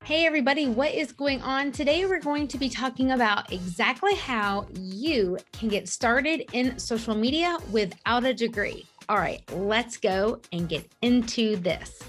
Hey everybody, what is going on? Today we're going to be talking about exactly how you can get started in social media without a degree. All right, let's go and get into this.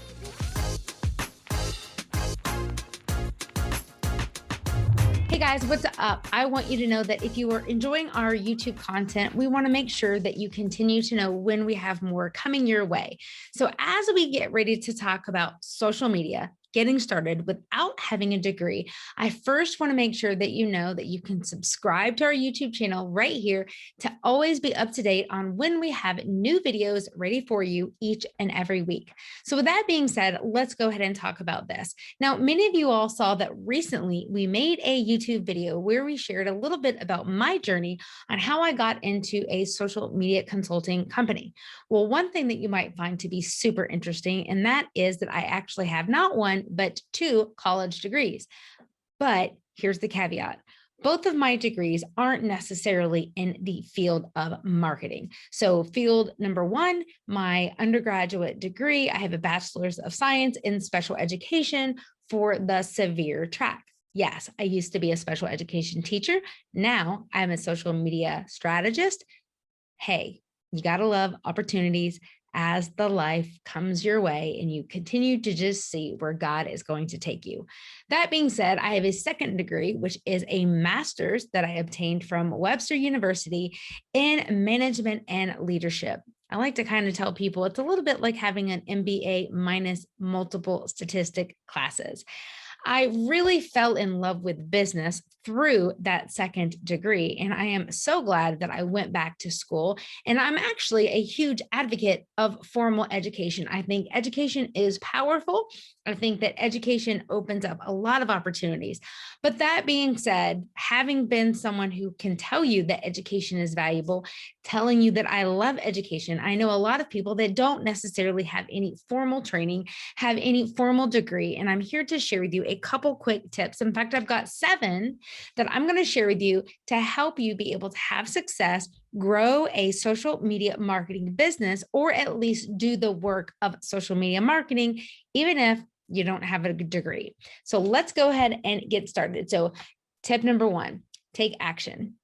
Hey guys, what's up? I want you to know that if you are enjoying our YouTube content, we want to make sure that you continue to know when we have more coming your way. So as we get ready to talk about social media, getting started without having a degree, I first want to make sure that you know that you can subscribe to our YouTube channel right here to always be up to date on when we have new videos ready for you each and every week. So with that being said, let's go ahead and talk about this. Now, many of you all saw that recently we made a YouTube video where we shared a little bit about my journey on how I got into a social media consulting company. Well, one thing that you might find to be super interesting, and that is that I actually have not one, but two college degrees. But here's the caveat. Both of my degrees aren't necessarily in the field of marketing. So field number one, my undergraduate degree, I have a bachelor's of science in special education for the severe track. Yes, I used to be a special education teacher. Now I'm a social media strategist. Hey, you got to love opportunities as the life comes your way and you continue to just see where God is going to take you. That being said, I have a second degree, which is a master's that I obtained from Webster University in management and leadership. I like to kind of tell people it's a little bit like having an MBA minus multiple statistic classes. I really fell in love with business through that second degree. And I am so glad that I went back to school. And I'm actually a huge advocate of formal education. I think education is powerful. I think that education opens up a lot of opportunities. But that being said, having been someone who can tell you that education is valuable, telling you that I love education, I know a lot of people that don't necessarily have any formal training, have any formal degree. And I'm here to share with you a couple quick tips. In fact, I've got 7 that I'm going to share with you to help you be able to have success, grow a social media marketing business, or at least do the work of social media marketing, even if you don't have a degree. So let's go ahead and get started. So tip number 1, take action.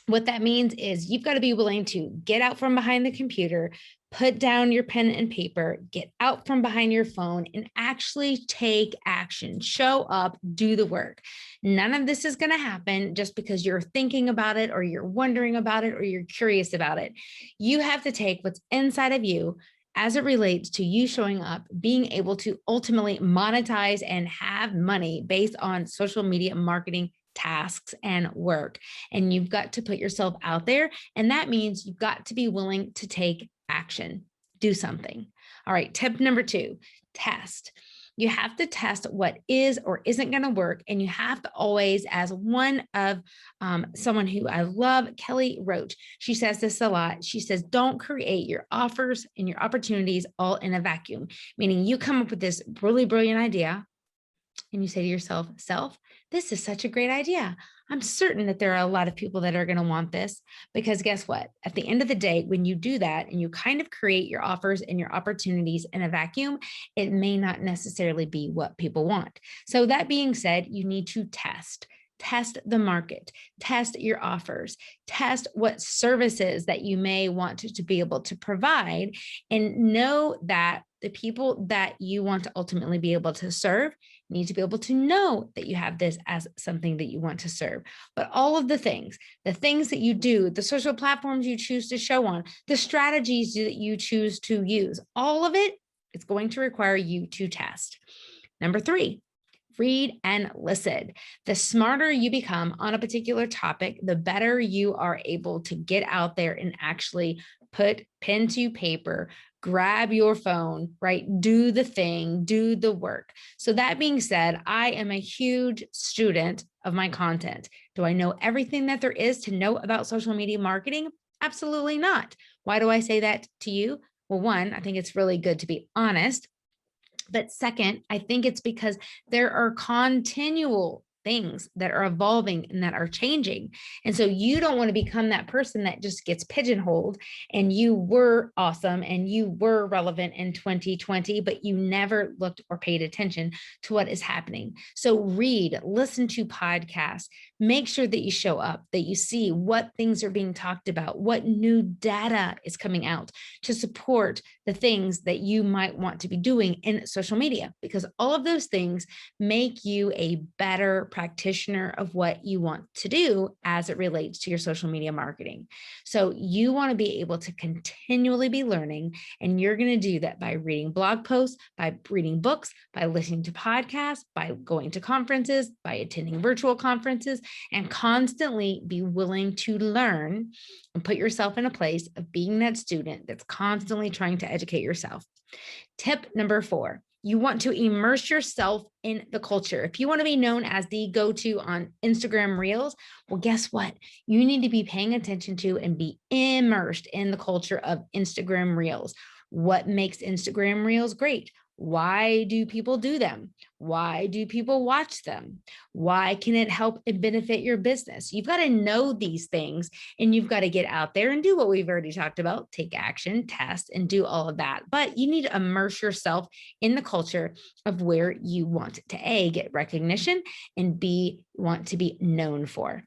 What that means is you've got to be willing to get out from behind the computer, put down your pen and paper, get out from behind your phone, and actually take action. Show up, do the work. None of this is going to happen just because you're thinking about it or you're wondering about it or you're curious about it. You have to take what's inside of you as it relates to you showing up, being able to ultimately monetize and have money based on social media marketing tasks and work. And you've got to put yourself out there. And that means you've got to be willing to take action, do something. All right. Tip number 2, test. You have to test what is or isn't going to work. And you have to always, as one of someone who I love, Kelly Roach, she says this a lot. She says, don't create your offers and your opportunities all in a vacuum, meaning you come up with this really brilliant idea and you say to yourself, this is such a great idea. I'm certain that there are a lot of people that are going to want this, because guess what? At the end of the day, when you do that and you kind of create your offers and your opportunities in a vacuum, it may not necessarily be what people want. So that being said, you need to test the market, test your offers, test what services that you may want to be able to provide, and know that the people that you want to ultimately be able to serve need to be able to know that you have this as something that you want to serve. But all of the things that you do, the social platforms you choose to show on, the strategies that you choose to use, all of it is going to require you to test. Number 3, read and listen. The smarter you become on a particular topic, the better you are able to get out there and actually put pen to paper, grab your phone, right? Do the thing, do the work. So that being said, I am a huge student of my content. Do I know everything that there is to know about social media marketing? Absolutely not. Why do I say that to you? Well, one, I think it's really good to be honest. But second, I think it's because there are continual things that are evolving and that are changing. And so you don't want to become that person that just gets pigeonholed and you were awesome and you were relevant in 2020, but you never looked or paid attention to what is happening. So read, listen to podcasts, make sure that you show up, that you see what things are being talked about, what new data is coming out to support the things that you might want to be doing in social media, because all of those things make you a better practitioner of what you want to do as it relates to your social media marketing. So you want to be able to continually be learning, and you're going to do that by reading blog posts, by reading books, by listening to podcasts, by going to conferences, by attending virtual conferences, and constantly be willing to learn and put yourself in a place of being that student that's constantly trying to educate yourself. Tip number 4, you want to immerse yourself in the culture. If you want to be known as the go-to on Instagram Reels, well, guess what? You need to be paying attention to and be immersed in the culture of Instagram Reels. What makes Instagram Reels great? Why do people do them? Why do people watch them? Why can it help and benefit your business? You've got to know these things, and you've got to get out there and do what we've already talked about, take action, test, and do all of that. But you need to immerse yourself in the culture of where you want to A, get recognition, and B, want to be known for.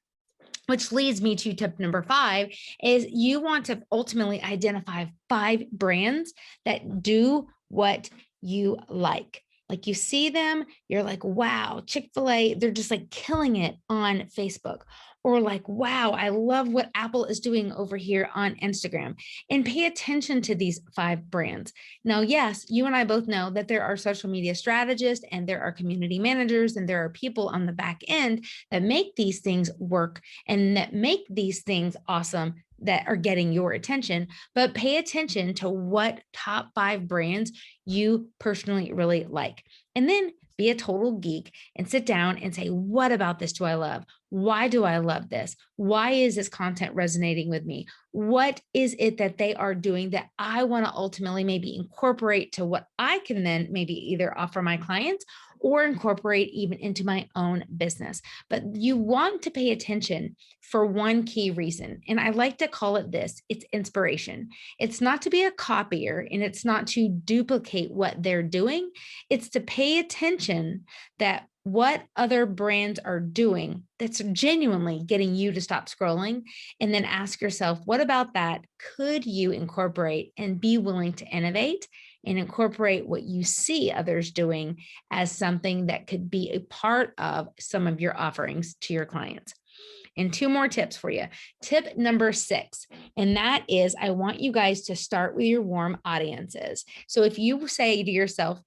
Which leads me to tip number 5 is you want to ultimately identify 5 brands that do what you like. Like you see them, you're like, wow, Chick-fil-A, they're just like killing it on Facebook. Or like, wow, I love what Apple is doing over here on Instagram. And pay attention to these 5 brands. Now, yes, you and I both know that there are social media strategists and there are community managers and there are people on the back end that make these things work and that make these things awesome that are getting your attention, but pay attention to what top 5 brands you personally really like. And then be a total geek and sit down and say, what about this do I love? Why do I love this? Why is this content resonating with me? What is it that they are doing that I want to ultimately maybe incorporate to what I can then maybe either offer my clients or incorporate even into my own business? But you want to pay attention for one key reason. And I like to call it this, it's inspiration. It's not to be a copier and it's not to duplicate what they're doing. It's to pay attention that what other brands are doing that's genuinely getting you to stop scrolling, and then ask yourself, what about that could you incorporate and be willing to innovate and incorporate what you see others doing as something that could be a part of some of your offerings to your clients. And 2 more tips for you. Tip number 6, and that is I want you guys to start with your warm audiences. So if you say to yourself,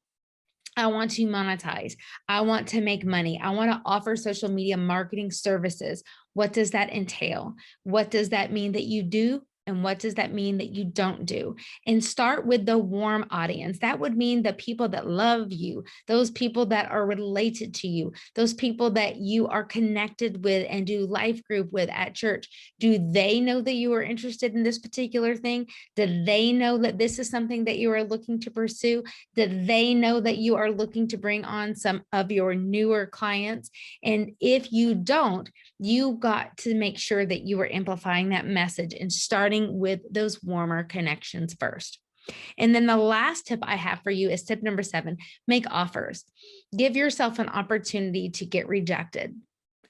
I want to monetize, I want to make money, I want to offer social media marketing services, what does that entail? What does that mean that you do? And what does that mean that you don't do? And start with the warm audience. That would mean the people that love you, those people that are related to you, those people that you are connected with and do life group with at church. Do they know that you are interested in this particular thing? Do they know that this is something that you are looking to pursue? Do they know that you are looking to bring on some of your newer clients? And if you don't, you got to make sure that you are amplifying that message and starting with those warmer connections first. And then the last tip I have for you is tip number 7, make offers. Give yourself an opportunity to get rejected.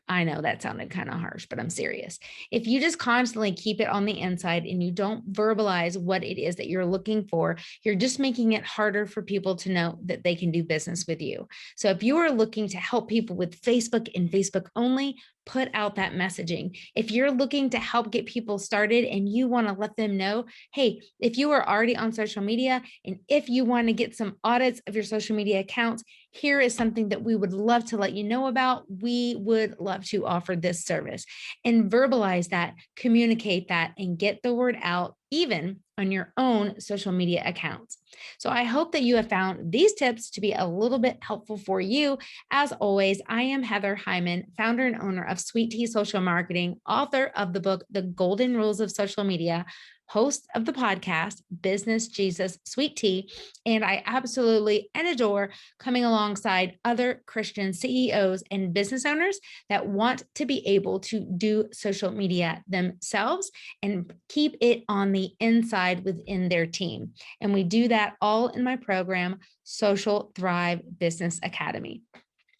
I know that sounded kind of harsh, but I'm serious. If you just constantly keep it on the inside and you don't verbalize what it is that you're looking for, you're just making it harder for people to know that they can do business with you. So if you are looking to help people with Facebook and Facebook only, put out that messaging. If you're looking to help get people started and you want to let them know, hey, if you are already on social media and if you want to get some audits of your social media accounts, here is something that we would love to let you know about. We would love to offer this service, and verbalize that, communicate that, and get the word out even on your own social media accounts. So I hope that you have found these tips to be a little bit helpful for you. As always, I am Heather Hyman, founder and owner of Sweet Tea Social Marketing, author of the book, The Golden Rules of Social Media, host of the podcast, Business Jesus Sweet Tea. And I absolutely and adore coming alongside other Christian CEOs and business owners that want to be able to do social media themselves and keep it on the inside within their team. And we do that all in my program, Social Thrive Business Academy.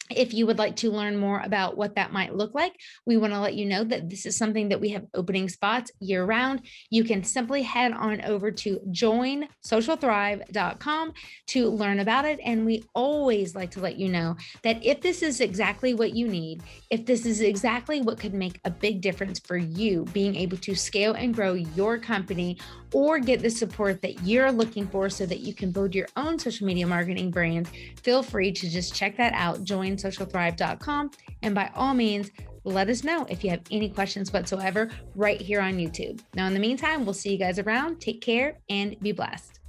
If you would like to learn more about what that might look like, we want to let you know that this is something that we have opening spots year round. You can simply head on over to joinsocialthrive.com to learn about it. And we always like to let you know that if this is exactly what you need, if this is exactly what could make a big difference for you being able to scale and grow your company or get the support that you're looking for so that you can build your own social media marketing brand, feel free to just check that out, joinsocialthrive.com. And by all means, let us know if you have any questions whatsoever right here on YouTube. Now, in the meantime, we'll see you guys around. Take care and be blessed.